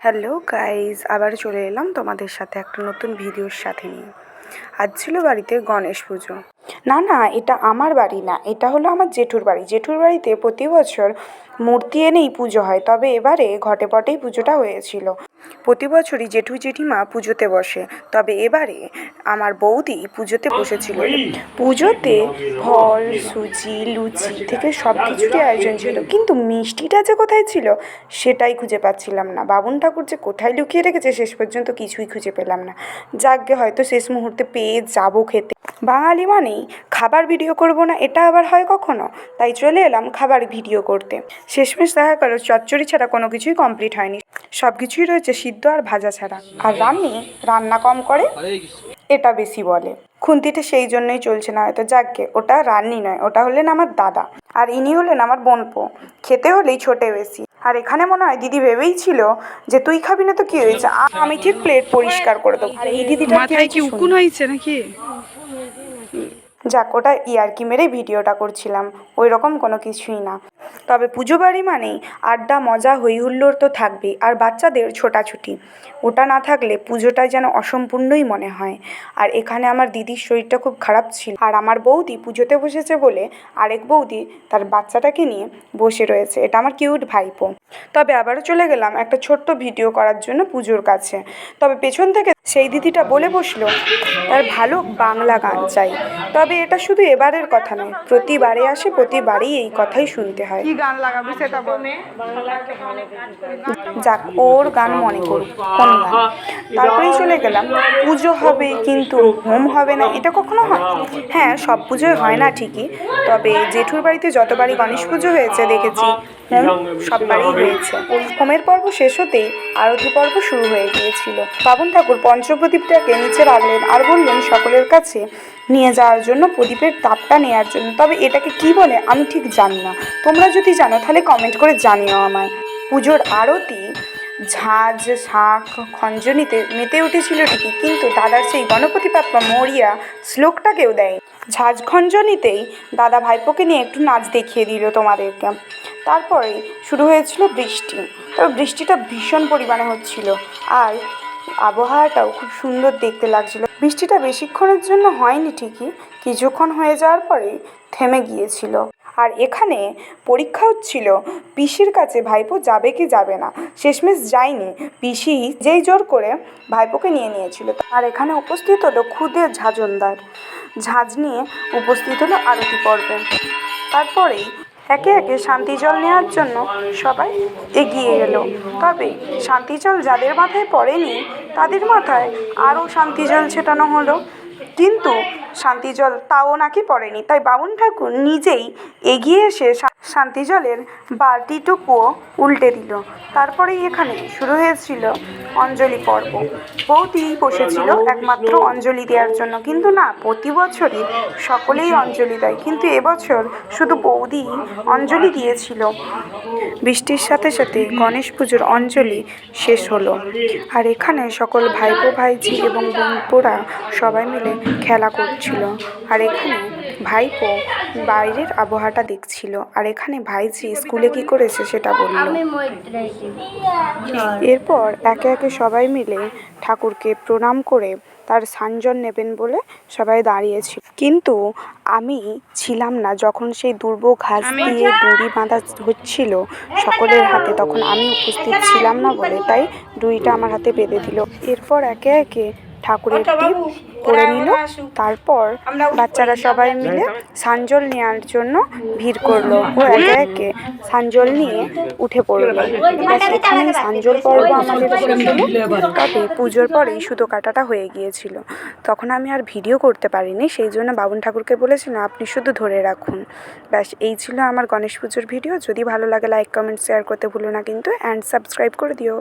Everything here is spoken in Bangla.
হ্যালো গাইজ, আবার চলে এলাম তোমাদের সাথে একটা নতুন ভিডিওর সাথে নিয়ে। আজ ছিল বাড়িতে গণেশ পুজো। না, এটা আমার বাড়ি না, এটা হলো আমার জেঠুর বাড়ি। জেঠুর বাড়িতে প্রতি বছর মূর্তি এনেই পুজো হয়, তবে এবারে ঘটে পটেই পুজোটা হয়েছিল। প্রতি বছরই জেঠু জেঠিমা পুজোতে বসে, তবে এবারে আমার বৌদি পুজোতে বসেছিল। পুজোতে ফল, সুজি, লুচি থেকে সব কিছুরই আয়োজন ছিল, কিন্তু মিষ্টিটা যে কোথায় ছিল সেটাই খুঁজে পাচ্ছিলাম না। বামুন ঠাকুর যে কোথায় লুকিয়ে রেখেছে শেষ পর্যন্ত কিছুই খুঁজে পেলাম না। যাকগে, হয়তো শেষ মুহূর্তে পেয়ে যাবো খেতে। বাঙালি মানেই খাবার ভিডিও করব না, এটা আবার হয় কখনো? তাই চলে এলাম খাবার ভিডিও করতে। শেষমেশ দেখা গেল চচ্চড়ি ছাড়া কোনো কিছুই কমপ্লিট হয়নি, সব কিছুই রয়েছে সিদ্ধ আর ভাজা ছাড়া। আর রান্না কম করে, এটা বেশি বলে। খুন্তিটা সেই জন্যই চলছে না হয়তো। যাকগে, ওটা রান্নি নয়, ওটা হলেন আমার দাদা, আর ইনি হলেন আমার বোনপো। খেতে হলেই ছোটে বেশি। আর এখানে মনে হয় দিদি ভেবেই ছিল যে তুই খাবি না তো কি হয়েছে, আমি ঠিক প্লেট পরিষ্কার করে দেবো। আর এই দিদিটা মাথায় কি উকুন হয়েছে নাকি? যাক, ওটা ইয়ার্কি মেরে ভিডিওটা করছিলাম, ওই রকম কোনো কিছুই না। তবে পুজো বাড়ি মানেই আড্ডা, মজা, হই হুল্লোড় তো থাকবেই, আর বাচ্চাদের ছোটাছুটি। ওটা না থাকলে পুজোটা যেন অসম্পূর্ণই মনে হয়। আর এখানে আমার দিদির শরীরটা খুব খারাপ ছিল, আর আমার বৌদি পুজোতে বসেছে বলে আরেক বৌদি তার বাচ্চাটাকে নিয়ে বসে রয়েছে। এটা আমার কিউট ভাইপো। তবে আবারও চলে গেলাম একটা ছোট্ট ভিডিও করার জন্য পুজোর কাছে। তবে পেছন থেকে সেই দিদিটা বলে বসলো তার ভালো বাংলা গান চাই। তবে এটা শুধু এবারের কথা নয়, প্রতিবারে আসে, প্রতিবারই এই কথাই শুনতে হয়। কি গান লাগাবি সেটা বল। যাক, ওর গান মনে করুক, কোন গান। তারপরেই চলে গেলাম। পুজো হবে কিন্তু হোম হবে না, এটা কখনো হয়? হ্যাঁ, সব পুজোয় হয় না ঠিকই, তবে জেঠুর বাড়িতে যতবারই গণেশ পুজো হয়েছে দেখেছি হোম সববারই হয়েছে। হোমের পর্ব শেষ হতেই আরতি পর্ব শুরু হয়ে গিয়েছিল। বামুন ঠাকুর পঞ্চপ্রদীপটাকে নিচে রাখলেন আর বললেন সকলের কাছে নিয়ে যাওয়ার জন্য, প্রদীপের তাপটা নেওয়ার জন্য। তবে এটাকে কি বলে আমি ঠিক জানি না, তোমরা যদি জানো তাহলে কমেন্ট করে জানিও আমায়। পুজোর আরতি ঝাঁজ, শাঁখ, খঞ্জনিতে মেতে উঠেছিল ঠিকই, কিন্তু দাদার সেই গণপতি বাপ্পা মরিয়া শ্লোকটাকেও দেয়। ঝাঁজ খঞ্জনিতেই দাদা ভাইপোকে নিয়ে একটু নাচ দেখিয়ে দিল তোমাদেরকে। তারপরে শুরু হয়েছিল বৃষ্টি। তবে বৃষ্টিটা ভীষণ পরিমাণে হচ্ছিল, আর আবহাওয়াটাও খুব সুন্দর দেখতে লাগছিল। বৃষ্টিটা বেশিক্ষণের জন্য হয়নি ঠিকই, কিছুক্ষণ হয়ে যাওয়ার পরেই থেমে গিয়েছিল। আর এখানে পরীক্ষা হচ্ছিল পিসির কাছে ভাইপো যাবে কি যাবে না। শেষমেশ যায়নি, পিসি যেই জোর করে ভাইপোকে নিয়ে নিয়েছিল। আর এখানে উপস্থিত হলো খুদে ঝাঁঝনদার, ঝাঁঝ নিয়ে উপস্থিত হলো আরতি পর্বে। তারপরেই একে একে শান্তি জল নেওয়ার জন্য সবাই এগিয়ে এলো। তবে শান্তি জল যাদের মাথায় পড়েনি তাদের মাথায় আরও শান্তি জল ছেটানো হলো, কিন্তু শান্তি জল তাও নাকি পড়েনি। তাই বামুন ঠাকুর নিজেই এগিয়ে এসে শান্তি জলের বালতিটুকুও উল্টে দিল। তারপরেই এখানে শুরু হয়েছিল অঞ্জলি পর্ব। বৌদি বসেছিল একমাত্র অঞ্জলি দেওয়ার জন্য, কিন্তু না, প্রতি বছরই সকলেই অঞ্জলি দেয়, কিন্তু এবছর শুধু বৌদি অঞ্জলি দিয়েছিল। বৃষ্টির সাথে সাথে গণেশ পুজোর অঞ্জলি শেষ হলো। আর এখানে সকল ভাইপো, ভাইঝি এবং বোনপোরা সবাই মিলে খেলা করছিল। আর এখানে ভাইপো বাইরের আবহাওয়াটা দেখছিল, আর এখানে ভাইঝি স্কুলে কি করেছে সেটা বলল। এরপর একে একে সবাই মিলে ঠাকুরকে প্রণাম করে তার সানজন নেবেন বলে সবাই দাঁড়িয়েছিল, কিন্তু আমি ছিলাম না যখন সেই দুর্ভোগ ঘাস দিয়ে দড়ি বাঁধা হচ্ছিল সকলের হাতে, তখন আমি উপস্থিত ছিলাম না বলে তাই দড়িটা আমার হাতে বেঁধে দিল। এরপর একে একে ঠাকুরের টিপ পরে নিল। তারপর বাচ্চারা সবাই মিলে সানজল নেওয়ার জন্য ভিড় করলো ও একে একে সানজল নিয়ে উঠে পড়লো। এখানে সানজল পর্ব আমাদের শেষ হলো। তবে পুজোর পরেই সুতো কাটাটা হয়ে গিয়েছিল, তখন আমি আর ভিডিও করতে পারিনি, সেই জন্য বামুন ঠাকুরকে বলেছিলাম আপনি শুধু ধরে রাখুন। ব্যাস, এই ছিল আমার গণেশ পুজোর ভিডিও। যদি ভালো লাগে লাইক, কমেন্ট, শেয়ার করতে ভুলো না কিন্তু, অ্যান্ড সাবস্ক্রাইব করে দিও।